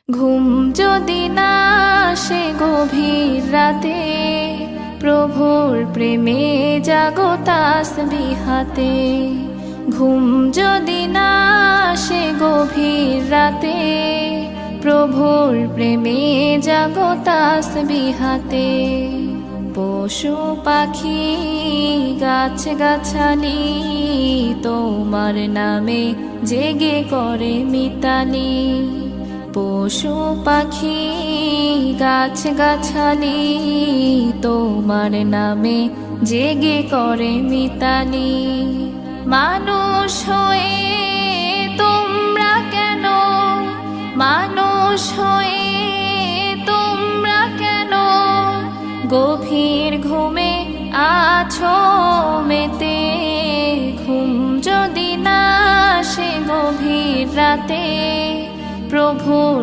ঘুম যদি না আসে গভীর রাতে, প্রভুর প্রেমে জাগো তাসবিহাতে। ঘুম যদি না আসে গভীর রাতে, প্রভুর প্রেমে জাগো তাসবিহাতে। পশু পাখি গাছ গাছালি তোমার নামে জেগে করে মিতালি। পশু পাখি গাছ গাছালি তোমার নামে জেগে করে মিতালি। মানুষ হয়ে তোমরা কেন, মানুষ হয়ে তোমরা কেন গভীর ঘুমে আছো মেতে। ঘুম যদি না আসে গভীর রাতে, প্রভুর